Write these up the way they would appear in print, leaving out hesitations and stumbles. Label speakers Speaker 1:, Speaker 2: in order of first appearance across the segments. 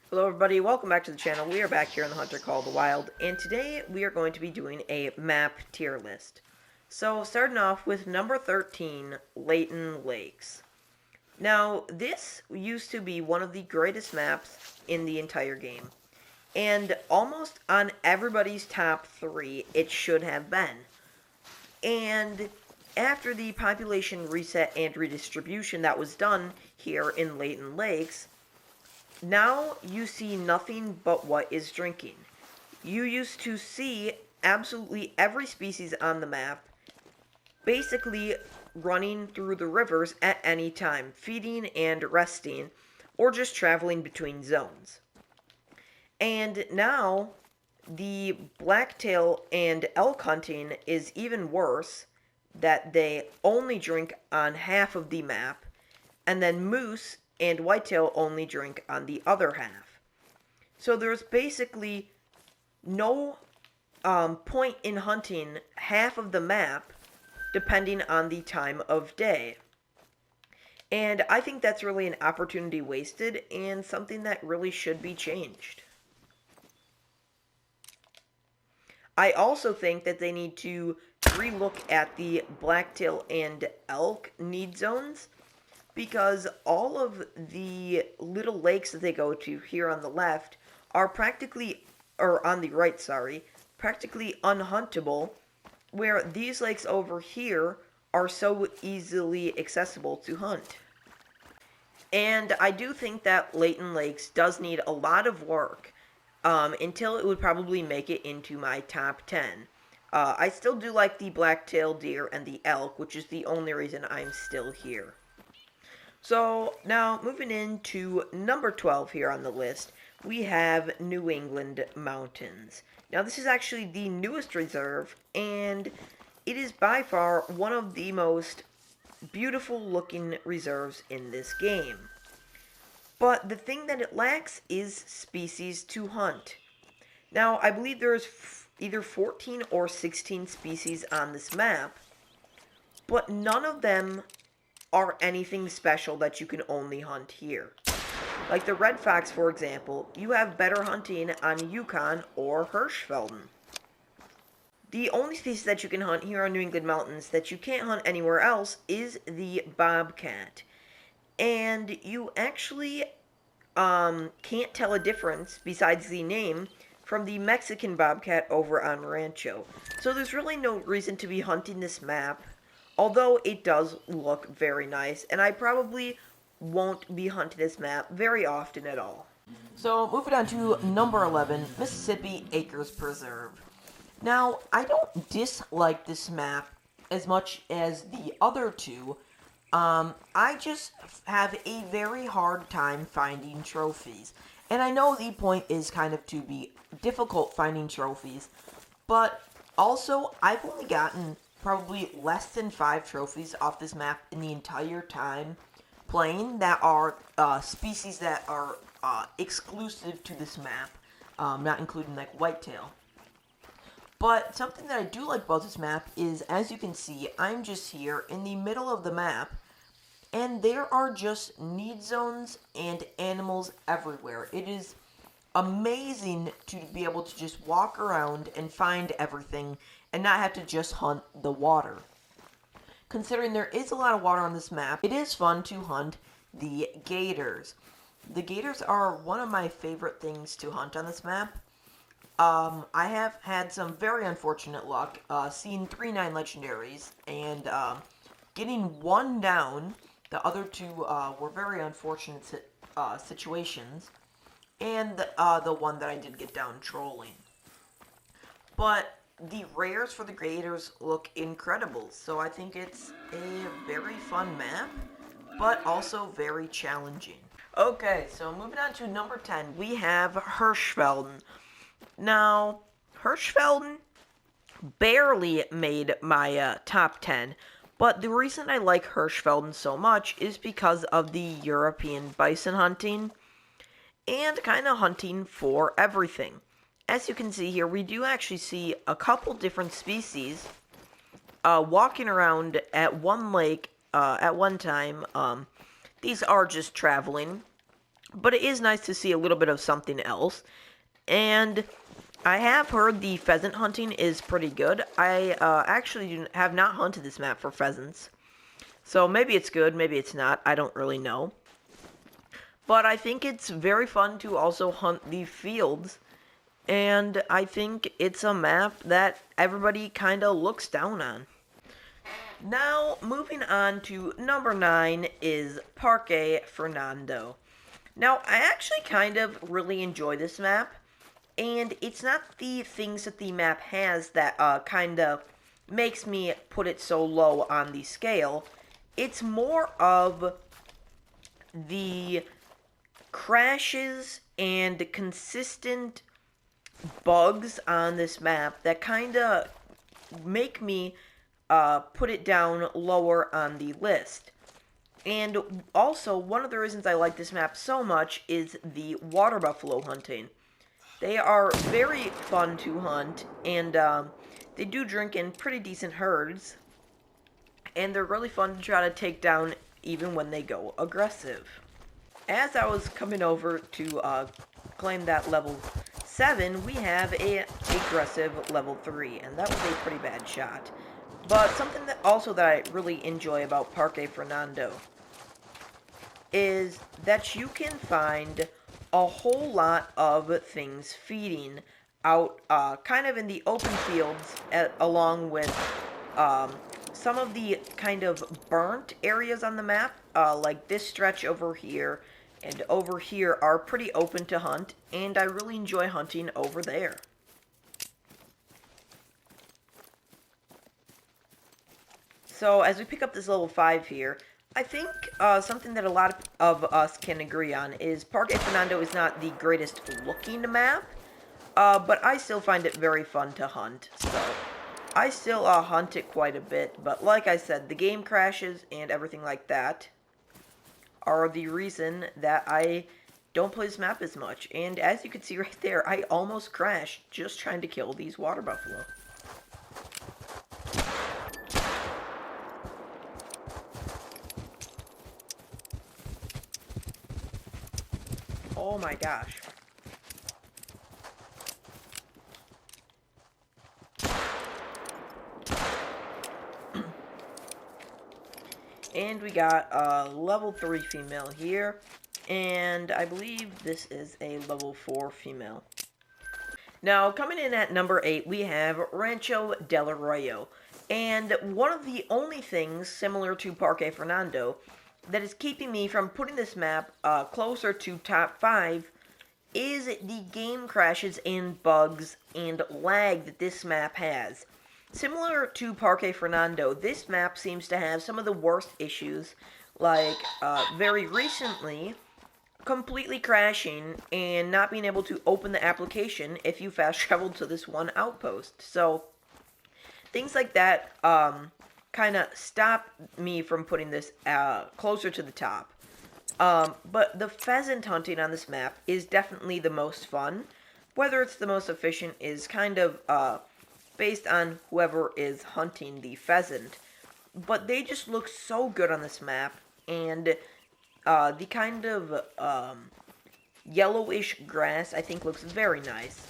Speaker 1: Hello everybody, welcome back to the channel. We are back here in the Hunter called the Wild, and today we are going to be doing a map tier list. So starting off with number 13, Layton Lakes. Now this used to be one of the greatest maps in the entire game, and almost on everybody's top 3 it should have been. And after the population reset and redistribution that was done here in Layton Lakes, now you see nothing but what is drinking. You used to see absolutely every species on the map basically running through the rivers at any time, feeding and resting, or just traveling between zones. And now the blacktail and elk hunting is even worse, that they only drink on half of the map, and then moose and whitetail only drink on the other half. So there's basically no point in hunting half of the map depending on the time of day. And I think that's really an opportunity wasted and something that really should be changed. I also think that they need to relook at the blacktail and elk need zones, because all of the little lakes that they go to here on the left are practically, or on the right, sorry, practically unhuntable, where these lakes over here are so easily accessible to hunt. And I do think that Layton Lakes does need a lot of work until it would probably make it into my top 10. I still do like the black-tailed deer and the elk, which is the only reason I'm still here. So, now, moving into number 12 here on the list, we have New England Mountains. Now, this is actually the newest reserve, and it is by far one of the most beautiful-looking reserves in this game. But the thing that it lacks is species to hunt. Now, I believe there's either 14 or 16 species on this map, but none of them are anything special that you can only hunt here. Like the red fox, for example, you have better hunting on Yukon or Hirschfelden. The only species that you can hunt here on New England Mountains that you can't hunt anywhere else is the bobcat. And you actually can't tell a difference, besides the name, from the Mexican bobcat over on Rancho. So there's really no reason to be hunting this map, although it does look very nice, and I probably won't be hunting this map very often at all. So moving on to number 11, Mississippi Acres Preserve. Now, I don't dislike this map as much as the other two. I just have a very hard time finding trophies. And I know the point is kind of to be difficult finding trophies, but also I've only gotten probably less than 5 trophies off this map in the entire time playing that are species that are exclusive to this map, not including like whitetail. But something that I do like about this map is, as you can see, I'm just here in the middle of the map, and there are just need zones and animals everywhere. It is amazing to be able to just walk around and find everything and not have to just hunt the water. Considering there is a lot of water on this map, it is fun to hunt the gators. The gators are one of my favorite things to hunt on this map. I have had some very unfortunate luck, seeing 3-9 legendaries, and getting one down. The other two were very unfortunate situations, and the one that I did get down trolling. But the rares for the gators look incredible, so I think it's a very fun map, but also very challenging. Okay, so moving on to number 10, we have Hirschfelden. Now, Hirschfelden barely made my top 10, but the reason I like Hirschfelden so much is because of the European bison hunting and kind of hunting for everything. As you can see here, we do actually see a couple different species walking around at one lake at one time. These are just traveling. but it is nice to see a little bit of something else. And I have heard the pheasant hunting is pretty good. I actually have not hunted this map for pheasants. So maybe it's good, maybe it's not. I don't really know. But I think it's very fun to also hunt the fields. And I think it's a map that everybody kind of looks down on. Now, moving on to number 9 is Parque Fernando. Now, I actually kind of really enjoy this map, and it's not the things that the map has that kind of makes me put it so low on the scale. It's more of the crashes and consistent bugs on this map that kind of make me put it down lower on the list. And also, one of the reasons I like this map so much is the water buffalo hunting. They are very fun to hunt, and they do drink in pretty decent herds, and they're really fun to try to take down even when they go aggressive. As I was coming over to claim that level 7, we have a aggressive level 3, and that was a pretty bad shot. But something that I really enjoy about Parque Fernando is that you can find a whole lot of things feeding out kind of in the open fields along with some of the kind of burnt areas on the map, like this stretch over here and over here are pretty open to hunt, and I really enjoy hunting over there. So as we pick up this level 5 here, I think something that a lot of us can agree on is Parque Fernando is not the greatest looking map, but I still find it very fun to hunt. So I still hunt it quite a bit, but like I said, the game crashes and everything like that are the reason that I don't play this map as much. And as you can see right there, I almost crashed just trying to kill these water buffalo. Oh my gosh. And we got a level 3 female here, and I believe this is a level 4 female. Now, coming in at number 8, we have Rancho Del Arroyo, and one of the only things similar to Parque Fernando that is keeping me from putting this map closer to top 5 is the game crashes and bugs and lag that this map has. Similar to Parque Fernando, this map seems to have some of the worst issues, like very recently, completely crashing and not being able to open the application if you fast traveled to this one outpost. So, things like that kind of stop me from putting this closer to the top. But the pheasant hunting on this map is definitely the most fun. Whether it's the most efficient is kind of based on whoever is hunting the pheasant. But they just look so good on this map, and the kind of yellowish grass I think looks very nice.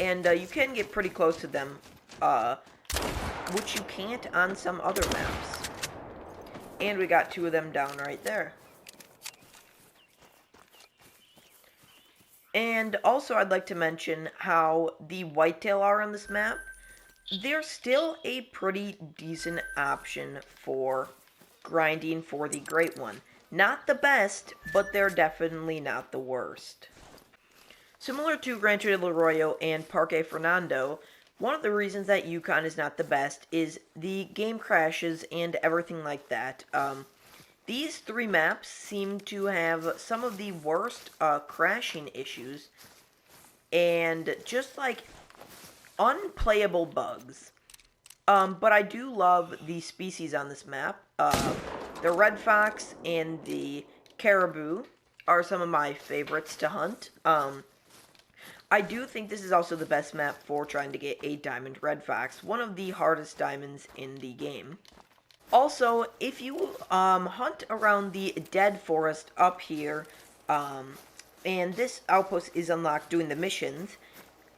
Speaker 1: And you can get pretty close to them, which you can't on some other maps. And we got 2 of them down right there. And also I'd like to mention how the whitetail are on this map. They're still a pretty decent option for grinding for the great one. Not the best, but they're definitely not the worst. Similar to Rancho Del Arroyo and Parque Fernando, one of the reasons that Yukon is not the best is the game crashes and everything like that. These 3 maps seem to have some of the worst crashing issues and just like unplayable bugs. But I do love the species on this map. The red fox and the caribou are some of my favorites to hunt. I do think this is also the best map for trying to get a diamond red fox, one of the hardest diamonds in the game. Also, if you hunt around the dead forest up here, And this outpost is unlocked doing the missions.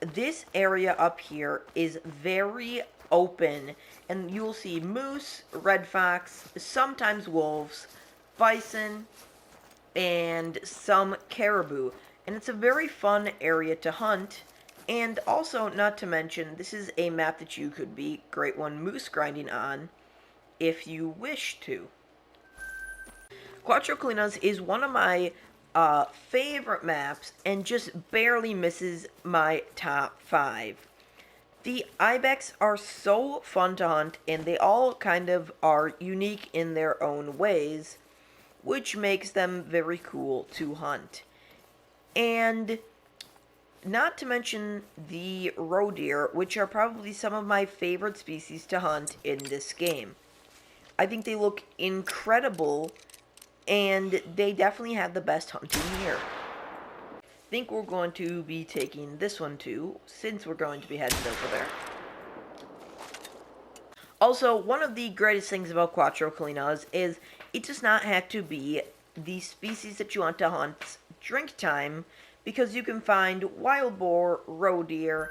Speaker 1: This area up here is very open, and you'll see moose, red fox, sometimes wolves, bison, and some caribou. And it's a very fun area to hunt. And also, not to mention, this is a map that you could be Great One moose grinding on if you wish to. Cuatro Colinas is one of my favorite maps and just barely misses my top 5. The ibex are so fun to hunt, and they all kind of are unique in their own ways, which makes them very cool to hunt. And not to mention the roe deer, which are probably some of my favorite species to hunt in this game. I think they look incredible, and they definitely have the best hunting here. I think we're going to be taking this one too, since we're going to be heading over there. Also, one of the greatest things about Cuatro Colinas is it does not have to be the species that you want to hunt drink time, because you can find wild boar, roe deer,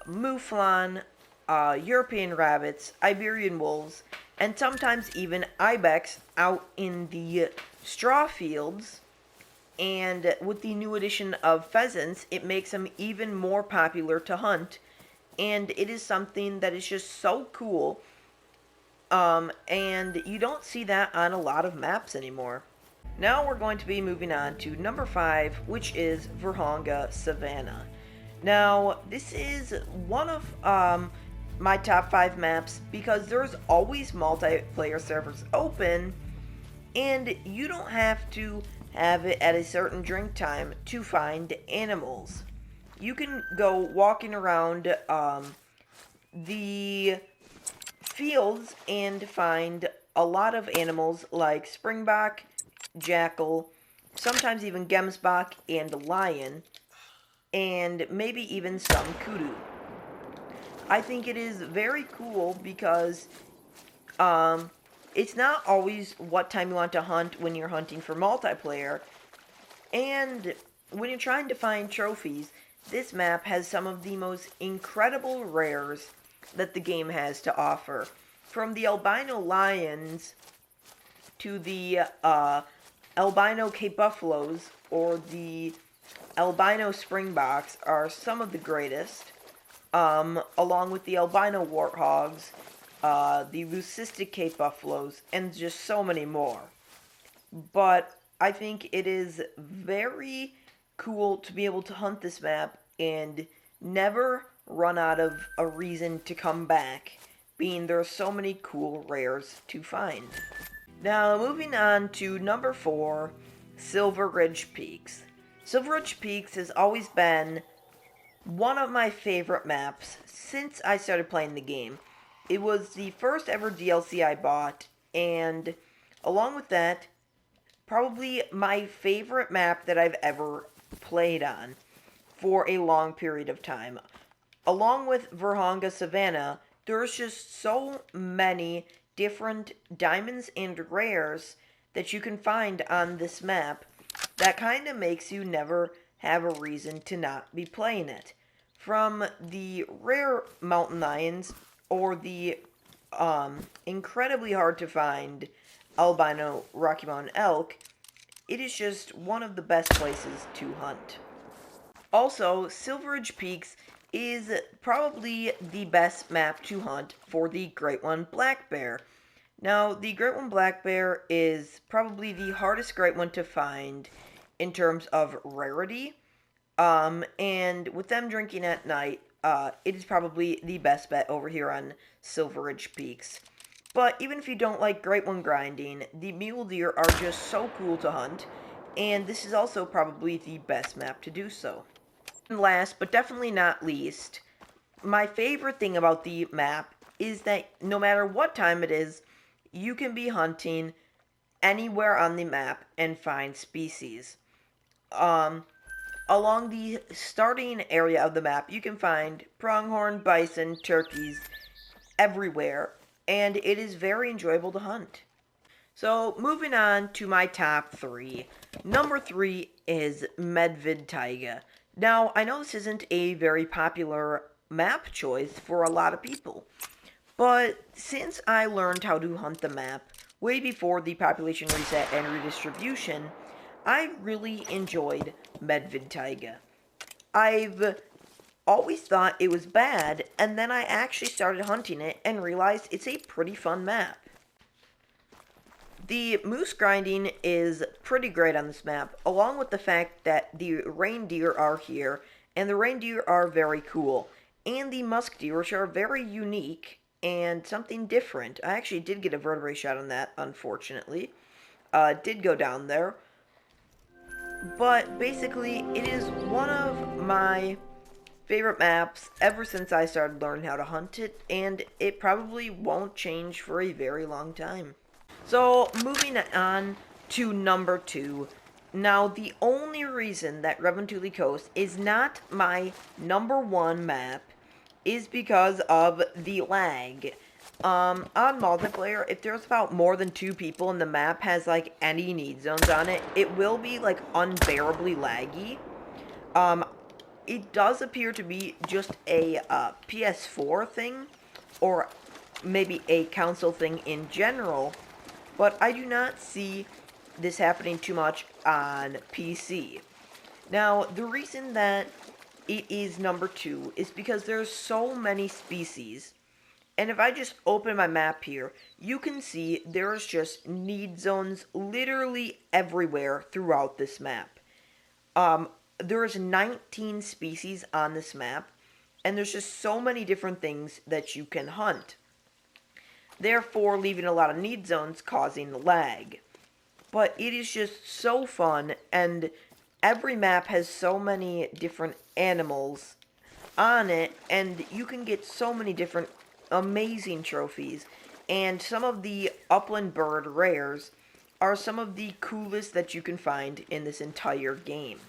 Speaker 1: mouflon, European rabbits, Iberian wolves, and sometimes even ibex out in the straw fields. And with the new addition of pheasants, it makes them even more popular to hunt. And it is something that is just so cool. And you don't see that on a lot of maps anymore. Now we're going to be moving on to number 5, which is Vurhonga Savannah. Now, this is one of my top 5 maps because there's always multiplayer servers open, and you don't have to have it at a certain drink time to find animals. You can go walking around the fields and find a lot of animals like springbok, jackal, sometimes even gemsbok and lion, and maybe even some kudu. I think it is very cool because it's not always what time you want to hunt when you're hunting for multiplayer, and when you're trying to find trophies, this map has some of the most incredible rares that the game has to offer. From the albino lions to the albino Cape buffaloes or the albino springboks are some of the greatest, along with the albino warthogs, the leucistic Cape buffaloes, and just so many more. But I think it is very cool to be able to hunt this map and never run out of a reason to come back, being there are so many cool rares to find. Now, moving on to number 4, Silver Ridge Peaks. Silver Ridge Peaks has always been one of my favorite maps since I started playing the game. It was the first ever DLC I bought, and along with that, probably my favorite map that I've ever played on for a long period of time. Along with Vurhonga Savannah, there's just so many different diamonds and rares that you can find on this map that kind of makes you never have a reason to not be playing it. From the rare mountain lions or the incredibly hard to find albino Rocky Mountain elk, it is just one of the best places to hunt. Also, Silver Ridge Peaks is probably the best map to hunt for the Great One black bear. Now, the Great One black bear is probably the hardest Great One to find in terms of rarity, and with them drinking at night, it is probably the best bet over here on Silver Ridge Peaks. But even if you don't like Great One grinding, the mule deer are just so cool to hunt, and this is also probably the best map to do so. And last, but definitely not least, my favorite thing about the map is that no matter what time it is, you can be hunting anywhere on the map and find species. Along the starting area of the map, you can find pronghorn, bison, turkeys everywhere, and it is very enjoyable to hunt. So, moving on to my top three. Number three is Medved-Taiga. Now, I know this isn't a very popular map choice for a lot of people, but since I learned how to hunt the map way before the population reset and redistribution, I really enjoyed Medved-Taiga. I've always thought it was bad, and then I actually started hunting it and realized it's a pretty fun map. The moose grinding is pretty great on this map, along with the fact that the reindeer are here, and the reindeer are very cool, and the musk deer, which are very unique and something different. I actually did get a vertebrae shot on that, unfortunately. Did go down there. But basically, it is one of my favorite maps ever since I started learning how to hunt it, and it probably won't change for a very long time. So, moving on to number two. Now, the only reason that Revontuli Coast is not my number one map is because of the lag. On multiplayer, if there's about more than two people and the map has, like, any need zones on it, it will be, like, unbearably laggy. It does appear to be just a PS4 thing, or maybe a console thing in general, but I do not see this happening too much on PC. Now, the reason that it is number two is because there's so many species, and if I just open my map here, you can see there's just need zones literally everywhere throughout this map. There's 19 species on this map, and there's just so many different things that you can hunt, therefore leaving a lot of need zones causing lag. But it is just so fun, and every map has so many different animals on it, and you can get so many different amazing trophies, and some of the upland bird rares are some of the coolest that you can find in this entire game.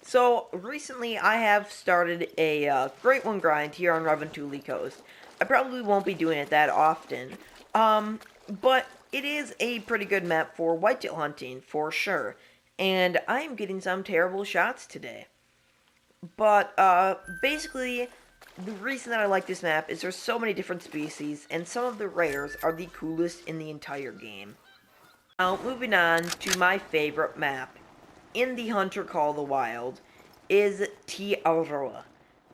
Speaker 1: So, recently I have started a Great One grind here on Revontuli Coast. I probably won't be doing it that often, but it is a pretty good map for whitetail hunting, for sure, and I am getting some terrible shots today. But, basically, the reason that I like this map is there's so many different species, and some of the rares are the coolest in the entire game. Now, moving on to my favorite map in the Hunter Call of the Wild is Awaroa.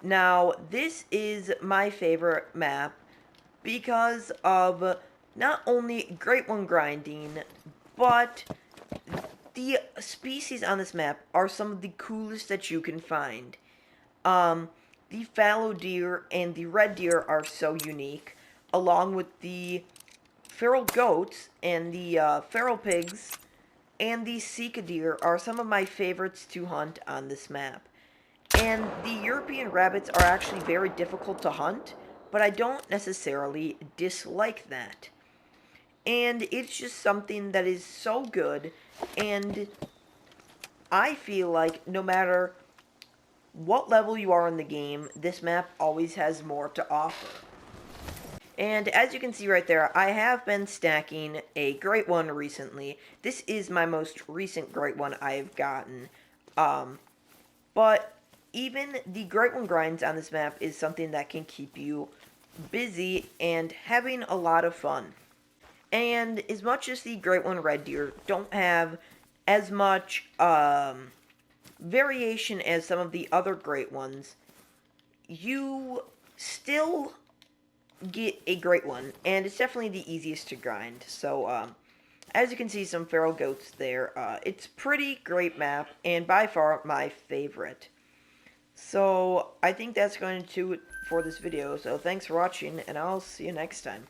Speaker 1: Now, this is my favorite map because of not only Great One grinding, but the species on this map are some of the coolest that you can find. The fallow deer and the red deer are so unique, along with the feral goats and the feral pigs and the Sika deer are some of my favorites to hunt on this map. And the European rabbits are actually very difficult to hunt, but I don't necessarily dislike that. And it's just something that is so good, and I feel like no matter what level you are in the game, this map always has more to offer. And as you can see right there, I have been stacking a Great One recently. This is my most recent Great One I've gotten. But even the Great One grinds on this map is something that can keep you busy and having a lot of fun. And as much as the Great One red deer don't have as much variation as some of the other Great Ones, you still get a Great One, and it's definitely the easiest to grind. So, as you can see, some feral goats there. It's pretty great map, and by far my favorite. So, I think that's going to do it for this video. So, thanks for watching, and I'll see you next time.